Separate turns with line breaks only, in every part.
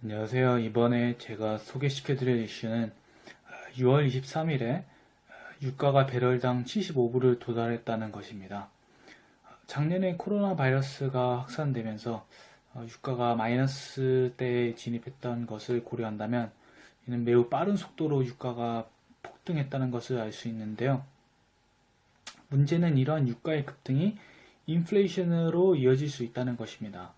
안녕하세요. 이번에 제가 소개시켜 드릴 이슈는 6월 23일에 유가가 배럴당 75불을 도달했다는 것입니다. 작년에 코로나 바이러스가 확산되면서 유가가 마이너스대에 진입했던 것을 고려한다면 이는 매우 빠른 속도로 유가가 폭등했다는 것을 알 수 있는데요. 문제는 이러한 유가의 급등이 인플레이션으로 이어질 수 있다는 것입니다.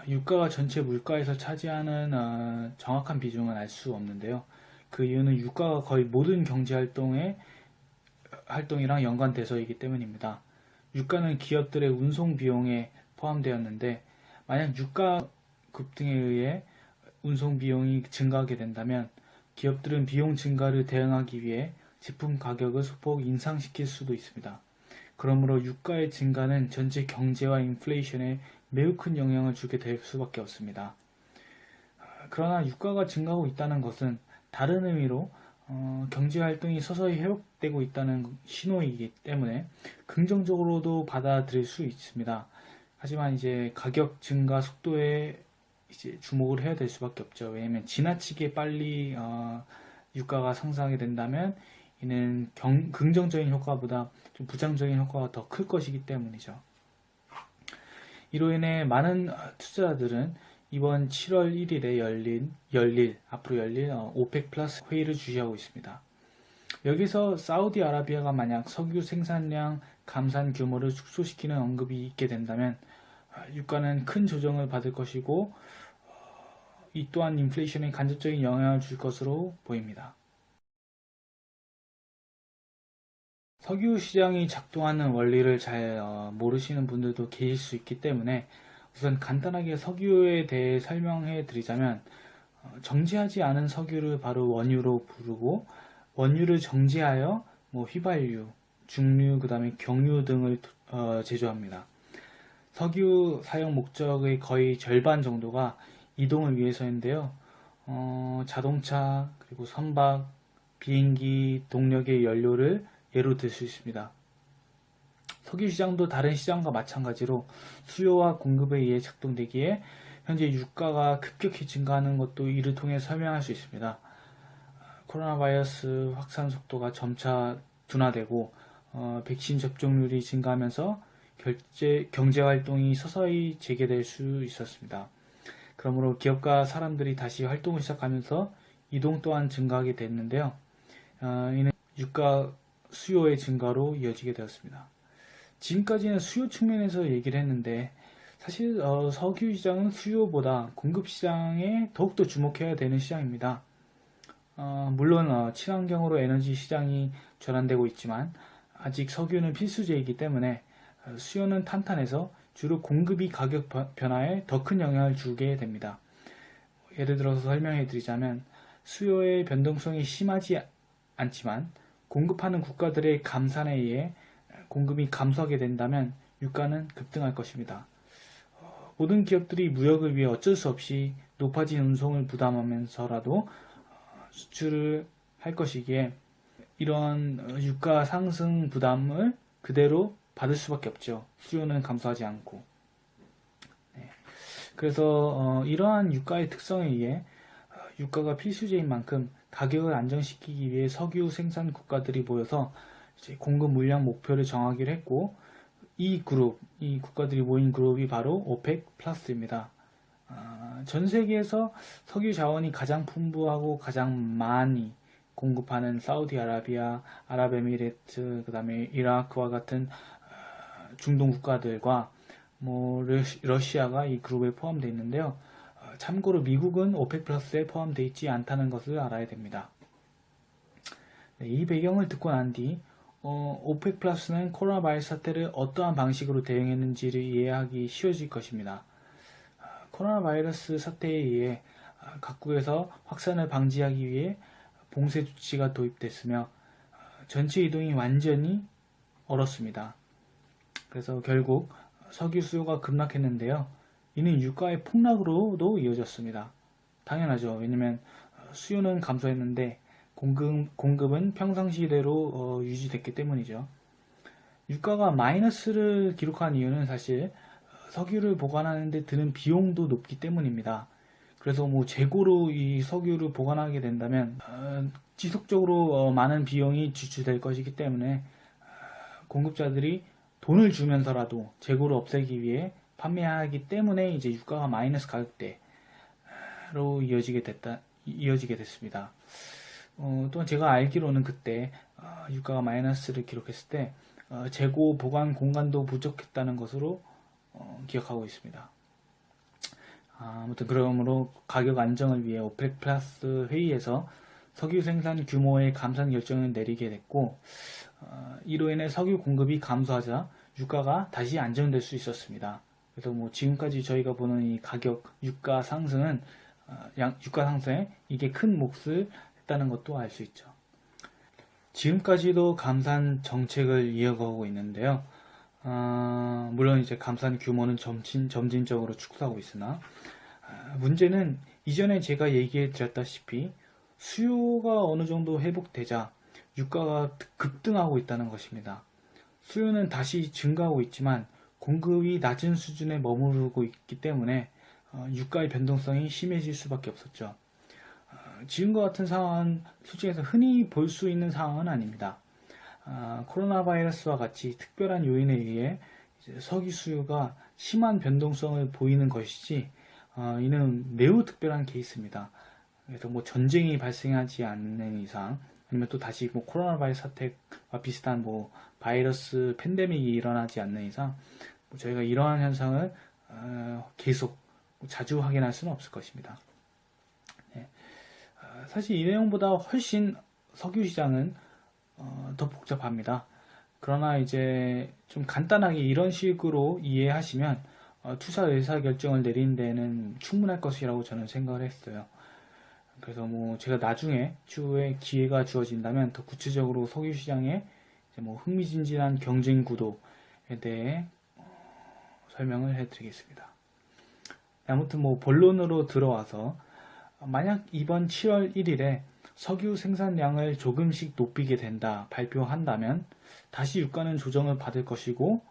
유가가 전체 물가에서 차지하는 정확한 비중은 알 수 없는데요. 그 이유는 유가가 거의 모든 경제 활동이랑 연관돼서이기 때문입니다. 유가는 기업들의 운송 비용에 포함되었는데 만약 유가 급등에 의해 운송 비용이 증가하게 된다면 기업들은 비용 증가를 대응하기 위해 제품 가격을 소폭 인상시킬 수도 있습니다. 그러므로 유가의 증가는 전체 경제와 인플레이션에 매우 큰 영향을 주게 될 수밖에 없습니다. 그러나 유가가 증가하고 있다는 것은 다른 의미로 경제 활동이 서서히 회복되고 있다는 신호이기 때문에 긍정적으로도 받아들일 수 있습니다. 하지만 이제 가격 증가 속도에 이제 주목을 해야 될 수밖에 없죠. 왜냐하면 지나치게 빨리 유가가 상승하게 된다면 이는 긍정적인 효과보다 좀 부정적인 효과가 더 클 것이기 때문이죠. 이로 인해 많은 투자자들은 이번 7월 1일에 앞으로 열릴 오펙 플러스 회의를 주시하고 있습니다. 여기서 사우디아라비아가 만약 석유 생산량 감산 규모를 축소시키는 언급이 있게 된다면 유가는 큰 조정을 받을 것이고 이 또한 인플레이션에 간접적인 영향을 줄 것으로 보입니다. 석유 시장이 작동하는 원리를 잘 모르시는 분들도 계실 수 있기 때문에 우선 간단하게 석유에 대해 설명해 드리자면 정제하지 않은 석유를 바로 원유로 부르고 원유를 정제하여 휘발유, 중류, 그 다음에 경유 등을 제조합니다. 석유 사용 목적의 거의 절반 정도가 이동을 위해서인데요. 자동차, 그리고 선박, 비행기 동력의 연료를 예로 들 수 있습니다. 석유 시장도 다른 시장과 마찬가지로 수요와 공급에 의해 작동되기에 현재 유가가 급격히 증가하는 것도 이를 통해 설명할 수 있습니다. 코로나 바이러스 확산 속도가 점차 둔화되고 백신 접종률이 증가하면서 경제 활동이 서서히 재개될 수 있었습니다. 그러므로 기업과 사람들이 다시 활동을 시작하면서 이동 또한 증가하게 됐는데요. 이는 유가 수요의 증가로 이어지게 되었습니다. 지금까지는 수요 측면에서 얘기를 했는데 사실 석유 시장은 수요보다 공급 시장에 더욱더 주목해야 되는 시장입니다. 물론 친환경으로 에너지 시장이 전환되고 있지만 아직 석유는 필수재이기 때문에 수요는 탄탄해서 주로 공급이 가격 변화에 더 큰 영향을 주게 됩니다. 예를 들어서 설명해 드리자면 수요의 변동성이 심하지 않지만 공급하는 국가들의 감산에 의해 공급이 감소하게 된다면 유가는 급등할 것입니다. 모든 기업들이 무역을 위해 어쩔 수 없이 높아진 운송을 부담하면서라도 수출을 할 것이기에 이런 유가 상승 부담을 그대로 받을 수밖에 없죠. 수요는 감소하지 않고. 그래서 이러한 유가의 특성에 의해 유가가 필수제인 만큼 가격을 안정시키기 위해 석유 생산 국가들이 모여서 이제 공급 물량 목표를 정하기로 했고 이 국가들이 모인 그룹이 바로 오펙 플러스입니다. 전 세계에서 석유 자원이 가장 풍부하고 가장 많이 공급하는 사우디아라비아, 아랍에미레이트, 그 다음에 이라크와 같은 중동 국가들과 러시아가 이 그룹에 포함되어 있는데요. 참고로 미국은 오펙 플러스에 포함되어 있지 않다는 것을 알아야 됩니다. 이 배경을 듣고 난 뒤 오펙 플러스는 코로나 바이러스 사태를 어떠한 방식으로 대응했는지를 이해하기 쉬워질 것입니다. 코로나 바이러스 사태에 의해 각국에서 확산을 방지하기 위해 봉쇄 조치가 도입됐으며 전체 이동이 완전히 얼었습니다. 그래서 결국 석유 수요가 급락했는데요. 이는 유가의 폭락으로도 이어졌습니다. 당연하죠. 왜냐면 수요는 감소했는데 공급은 평상시대로 유지됐기 때문이죠. 유가가 마이너스를 기록한 이유는 사실 석유를 보관하는 데 드는 비용도 높기 때문입니다. 그래서 뭐 재고로 이 석유를 보관하게 된다면 지속적으로 많은 비용이 지출될 것이기 때문에 공급자들이 돈을 주면서라도 재고를 없애기 위해 판매하기 때문에 이제 유가가 마이너스 가격대로 이어지게 됐습니다. 또한 제가 알기로는 그때 유가가 마이너스를 기록했을 때 재고 보관 공간도 부족했다는 것으로 기억하고 있습니다. 아무튼 그러므로 가격 안정을 위해 오펙 플러스 회의에서 석유 생산 규모의 감산 결정을 내리게 됐고 이로 인해 석유 공급이 감소하자 유가가 다시 안정될 수 있었습니다. 그래서 뭐 지금까지 저희가 보는 이 가격 유가 상승은 유가 상승에 이게 큰 몫을 했다는 것도 알 수 있죠. 지금까지도 감산 정책을 이어가고 있는데요. 물론 이제 감산 규모는 점진적으로 축소하고 있으나 문제는 이전에 제가 얘기해 드렸다시피 수요가 어느 정도 회복되자 유가가 급등하고 있다는 것입니다. 수요는 다시 증가하고 있지만 공급이 낮은 수준에 머무르고 있기 때문에 유가의 변동성이 심해질 수밖에 없었죠. 지금과 같은 상황은 솔직히 흔히 볼 수 있는 상황은 아닙니다. 코로나 바이러스와 같이 특별한 요인에 의해 석유 수요가 심한 변동성을 보이는 것이지 이는 매우 특별한 케이스입니다. 그래서 뭐 전쟁이 발생하지 않는 이상 아니면 또 다시 뭐 코로나 바이러스 사태와 비슷한 뭐 바이러스 팬데믹이 일어나지 않는 이상 뭐 저희가 이러한 현상을 계속 자주 확인할 수는 없을 것입니다. 네. 사실 이 내용보다 훨씬 석유 시장은 더 복잡합니다. 그러나 이제 좀 간단하게 이런 식으로 이해하시면 투자 의사결정을 내린 데는 충분할 것이라고 저는 생각을 했어요. 그래서 뭐 제가 나중에 추후에 기회가 주어진다면 더 구체적으로 석유 시장의 이제 뭐 흥미진진한 경쟁 구도에 대해 설명을 해드리겠습니다. 아무튼 뭐 본론으로 들어와서 만약 이번 7월 1일에 석유 생산량을 조금씩 높이게 된다 발표한다면 다시 유가는 조정을 받을 것이고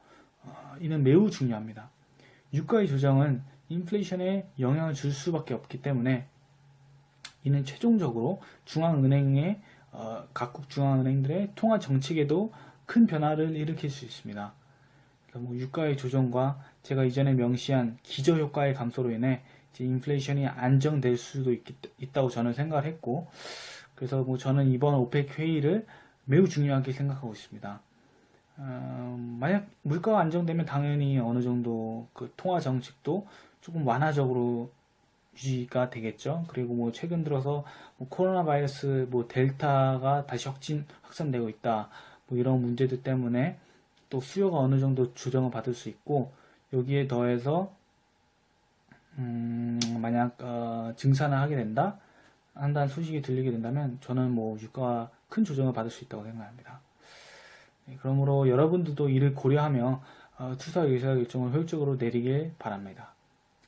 이는 매우 중요합니다. 유가의 조정은 인플레이션에 영향을 줄 수밖에 없기 때문에 이는 최종적으로 중앙은행의 각국 중앙은행들의 통화 정책에도 큰 변화를 일으킬 수 있습니다. 그러니까 뭐 유가의 조정과 제가 이전에 명시한 기저효과의 감소로 인해 이제 인플레이션이 안정될 수도 있다고 저는 생각을 했고, 그래서 뭐 저는 이번 오펙 회의를 매우 중요하게 생각하고 있습니다. 만약 물가가 안정되면 당연히 어느 정도 그 통화 정책도 조금 완화적으로 유지가 되겠죠. 그리고 뭐 최근 들어서 뭐 코로나 바이러스 뭐 델타가 다시 확산되고 있다. 뭐 이런 문제들 때문에 또 수요가 어느 정도 조정을 받을 수 있고, 여기에 더해서 만약 증산을 하게 된다 한다는 소식이 들리게 된다면 저는 뭐 유가가 큰 조정을 받을 수 있다고 생각합니다. 그러므로 여러분들도 이를 고려하며 투자 의사결정을 효율적으로 내리길 바랍니다.